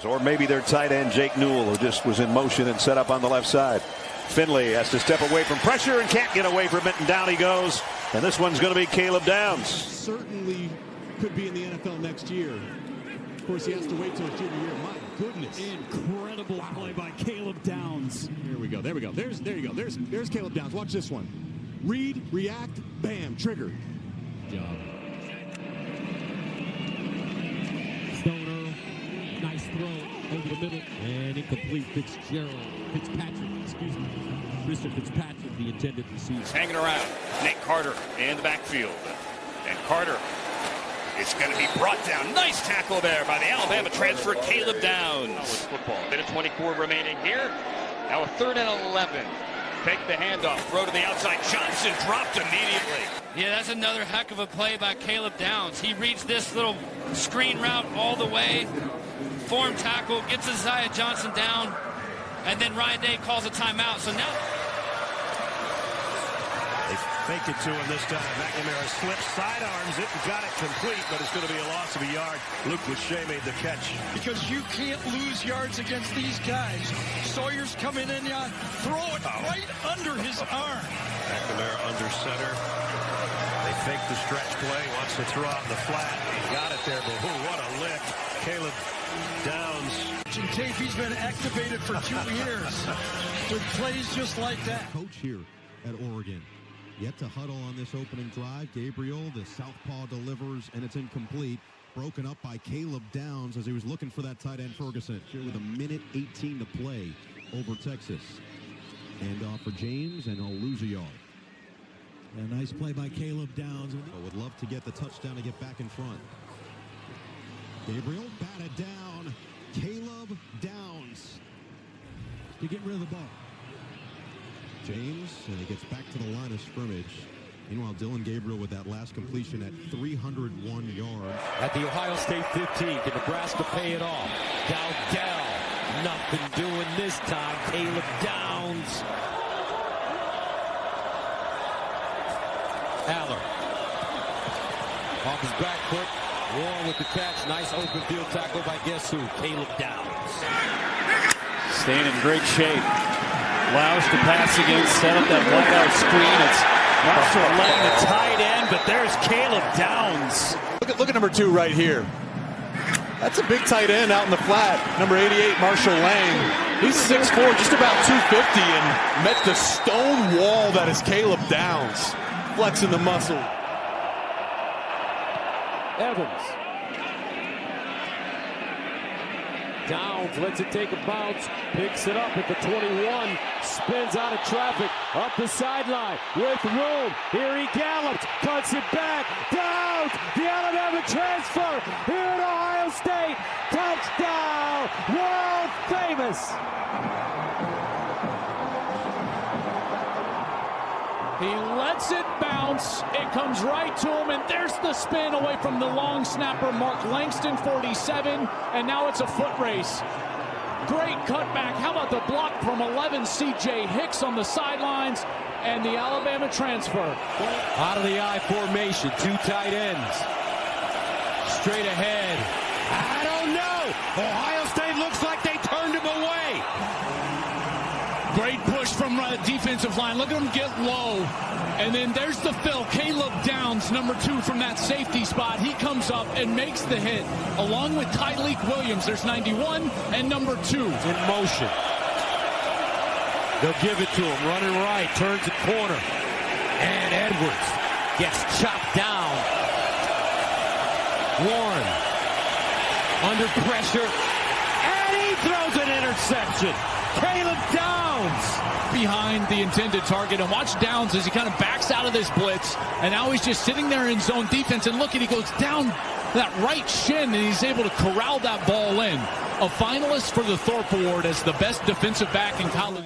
Or maybe their tight end, Jake Newell, who just was in motion and set up on the left side. Finley has to step away from pressure and can't get away from it, and down he goes. And this one's going to be Caleb Downs. Certainly could be in the NFL next year. Of course, he has to wait till his junior year. My goodness. Incredible play by Caleb Downs. Here we go. There we go. There you go. There's Caleb Downs. Watch this one. Read, react, bam, trigger. Good job. Stoner, nice throw over the middle, and incomplete. Fitzpatrick, Mr. Fitzpatrick, the intended receiver. He's hanging around. Nate Carter in the backfield. And Carter is going to be brought down. Nice tackle there by the Alabama transfer, Caleb Downs. Football. Minute 24 remaining here. Now a 3rd and 11. Take the handoff. Throw to the outside. Johnson dropped immediately. Yeah, that's another heck of a play by Caleb Downs. He reads this little screen route all the way. Form tackle, gets Isaiah Johnson down, and then Ryan Day calls a timeout. So now They faked it to him this time. McNamara slips, sidearms it, and got it complete, but it's going to be a loss of a yard. Luke Lachey made the catch. Because you can't lose yards against these guys. Sawyer's coming in, throw it right under his arm. McNamara under center. They fake the stretch play, wants to throw out in the flat. He got it there, but what a lick. Caleb Downs. And tape, he's been activated for 2 years with plays just like that. Coach here at Oregon. Yet to huddle on this opening drive. Gabriel, the southpaw, delivers, and it's incomplete. Broken up by Caleb Downs as he was looking for that tight end Ferguson. Here with 1:18 to play over Texas. Hand off for James, and he'll lose a yard. A nice play by Caleb Downs. Would love to get the touchdown to get back in front. Gabriel batted down. Caleb Downs to get rid of the ball. James, and he gets back to the line of scrimmage. Meanwhile, Dylan Gabriel with that last completion at 301 yards. At the Ohio State 15, can Nebraska pay it off? Dowdell, nothing doing this time. Caleb Downs. Aller. Off his back foot. Warren with the catch. Nice open field tackle by guess who? Caleb Downs. staying in great shape. Allows to pass again, set up that wideout screen. It's Marshall letting the tight end, but there's Caleb Downs. Look at number 2 right here. That's a big tight end out in the flat. Number 88, Marshall Lang. He's 6'4", just about 250, and met the stone wall that is Caleb Downs. Flexing the muscle. Evans. Downs lets it take a bounce, picks it up at the 21, spins out of traffic, up the sideline with room. Here he gallops, cuts it back. Downs, the Alabama transfer here at Ohio State. Touchdown, world famous. He lets it bounce. It comes right to him, and there's the spin away from the long snapper, Mark Langston, 47, and now it's a foot race. Great cutback. How about the block from 11, C.J. Hicks on the sidelines, and the Alabama transfer. Out of the I formation, 2 tight ends. Straight ahead. I don't know. Ohio State looks like they turned him away. Great push from defensive line. Look at him get low. And then there's the fill. Caleb Downs, number 2 from that safety spot. He comes up and makes the hit. Along with Tyleek Williams, there's 91 and number 2. In motion. They'll give it to him. Running right. Turns the corner. And Edwards gets chopped down. Warren under pressure. And he throws an interception. Caleb Downs behind the intended target, and watch Downs as he kind of backs out of this blitz, and now he's just sitting there in zone defense, and look, he goes down that right shin, and he's able to corral that ball in. A finalist for the Thorpe Award as the best defensive back in college.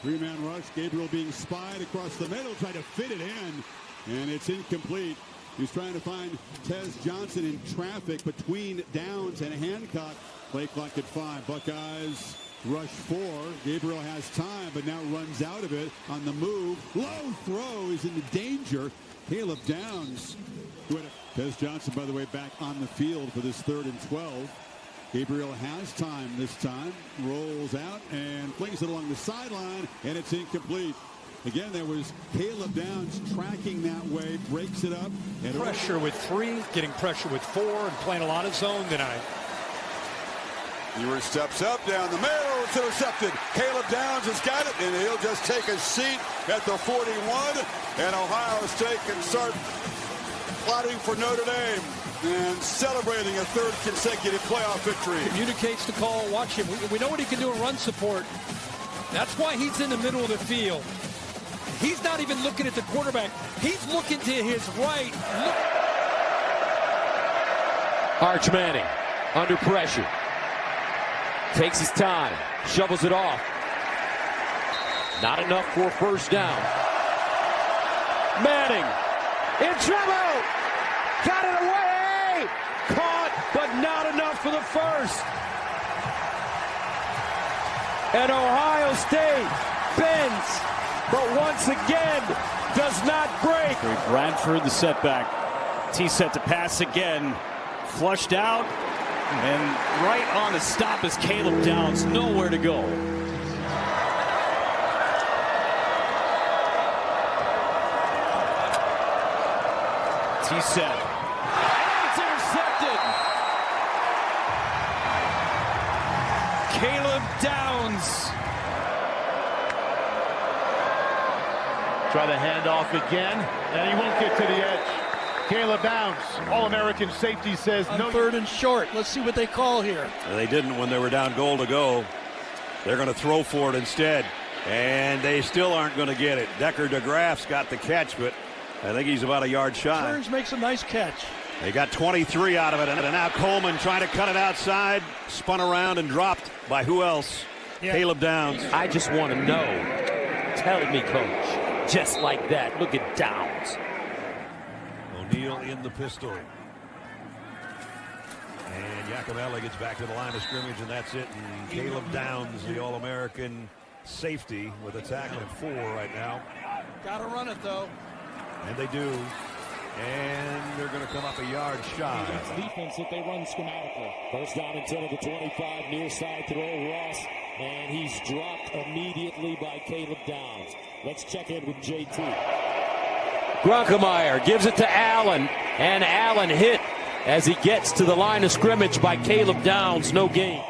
3-man rush, Gabriel being spied across the middle, try to fit it in, and it's incomplete. He's trying to find Tez Johnson in traffic between Downs and Hancock. Play clock at 5. Buckeyes rush 4. Gabriel has time, but now runs out of it on the move. Low throw is in danger. Caleb Downs. Tez Johnson, by the way, back on the field for this 3rd and 12. Gabriel has time this time. Rolls out and flings it along the sideline, and it's incomplete. Again, there was Caleb Downs tracking that way, breaks it up. And pressure with 3, getting pressure with 4, and playing a lot of zone tonight. Ewers steps up down the middle. It's intercepted. Caleb Downs has got it, and he'll just take a seat at the 41. And Ohio State can start plotting for Notre Dame and celebrating a 3rd consecutive playoff victory. Communicates the call. Watch him. We know what he can do in run support. That's why he's in the middle of the field. He's not even looking at the quarterback. He's looking to his right. Arch Manning under pressure. Takes his time. Shovels it off. Not enough for a first down. Manning in trouble. Got it away. Caught, but not enough for the first. And Ohio State bends, but once again does not break. Bradford, the setback. T set to pass again. Flushed out. And right on the stop is Caleb Downs. Nowhere to go. T set. It's intercepted. Caleb Downs. Try the handoff again, and he won't get to the edge. Caleb Downs, All-American safety, says on no. 3rd and short. Let's see what they call here. They didn't when they were down goal to go. They're going to throw for it instead. And they still aren't going to get it. Decker DeGraff's got the catch, but I think he's about a yard shy. Turns makes a nice catch. They got 23 out of it. And now Coleman trying to cut it outside. Spun around and dropped by who else? Yeah. Caleb Downs. I just want to know. Tell me, Coach. Just like that. Look at Downs. O'Neal in the pistol. And Yacomelli gets back to the line of scrimmage, and that's it. And Caleb Downs, the All-American safety, with a tackle of 4 right now. Gotta run it, though. And they do. And they're going to come up a yard shy. It's defense that they run schematically. First down and 10 at the 25, near side throw, Ross. And he's dropped immediately by Caleb Downs. Let's check in with JT. Grunkemeyer gives it to Allen, and Allen hit as he gets to the line of scrimmage by Caleb Downs. No gain.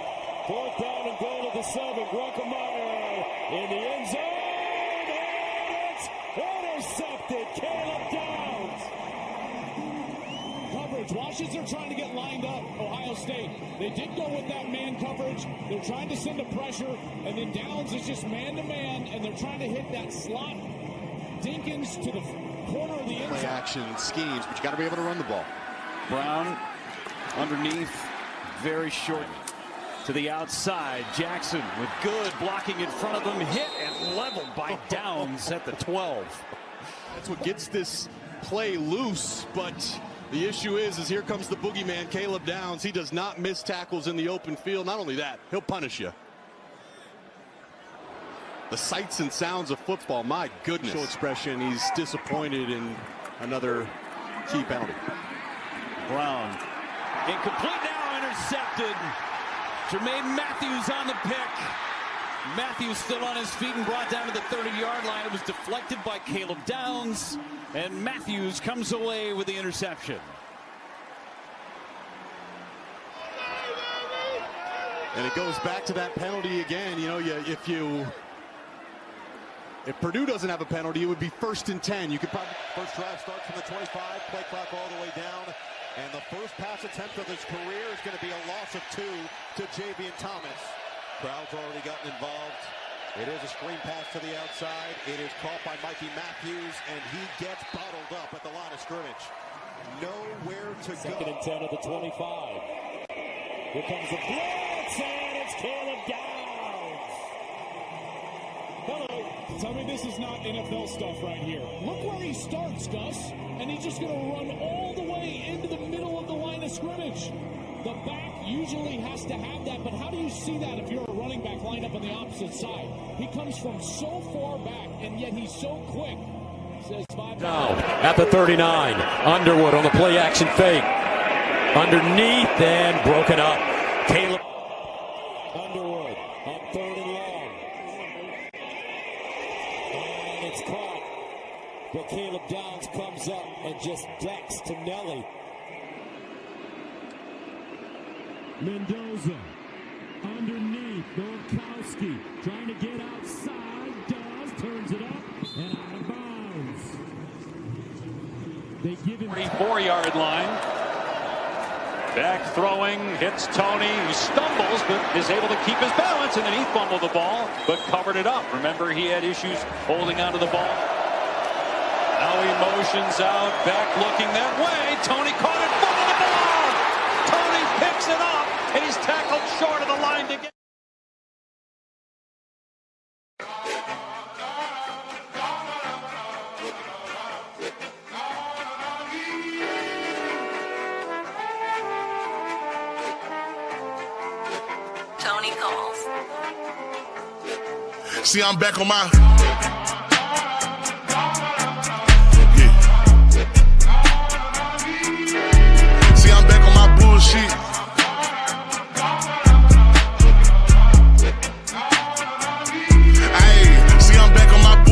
4th down and goal at the 7. Grunkemeyer in the end zone, and it's intercepted. Caleb Downs. Coverage. Washington trying to get lined up. Ohio State. They did go with that man coverage. They're trying to send a pressure, and then Downs is just man-to-man, and they're trying to hit that slot. Dinkins to the corner of the end zone. Play action schemes, but you got to be able to run the ball. Brown underneath, very short to the outside. Jackson with good blocking in front of him, hit and leveled by Downs at the 12. That's what gets this play loose, but the issue is here comes the boogeyman, Caleb Downs. He does not miss tackles in the open field. Not only that, he'll punish you. The sights and sounds of football, my goodness. Facial expression, he's disappointed in another key penalty. Brown, incomplete now, intercepted. Jermaine Matthews on the pick. Matthews still on his feet and brought down to the 30-yard line. It was deflected by Caleb Downs, and Matthews comes away with the interception. And it goes back to that penalty again. You know, if Purdue doesn't have a penalty, it would be 1st and 10. You could probably. First drive starts from the 25, play clock all the way down. And the first pass attempt of his career is going to be a loss of 2 to Javian Thomas. Crowd's already gotten involved. It is a screen pass to the outside. It is caught by Mikey Matthews, and he gets bottled up at the line of scrimmage. Nowhere to go. 2nd and 10 at the 25. Here comes the blitz, and it's Caleb Downs. Hello. Tell me this is not NFL stuff right here. Look where he starts, Gus. And he's just going to run all the way into the middle of the line of scrimmage. The back usually has to have that, but how do you see that if you're a running back lined up on the opposite side? He comes from so far back, and yet he's so quick. Now at the 39, Underwood on the play action fake. Underneath and broken up. Caleb Underwood on 3rd and long. And it's caught. But Caleb Downs comes up and just decks to Nelly. Mendoza underneath. Norkowski trying to get outside. Does. Turns it up and out of bounds. They give him 34-yard line. Back throwing, hits Tony, who stumbles but is able to keep his balance, and then he fumbled the ball but covered it up. Remember, he had issues holding onto the ball. Now he motions out, back looking that way. Tony caught it, fumbled the ball. Tony picks it up, and he's tackled short of the line to get. Tony calls. See, I'm back on my. See, I'm back on my bullshit.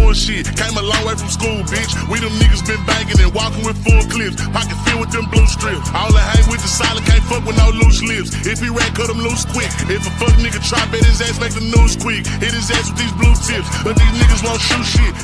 Shit. Came a long way from school, bitch. We them niggas been banging and walking with full clips. Pocket filled with them blue strips. All I hang with the solid, can't fuck with no loose lips. If he ran, cut him loose quick. If a fuck nigga try, bet his ass make the news quick. Hit his ass with these blue tips. But these niggas won't shoot shit.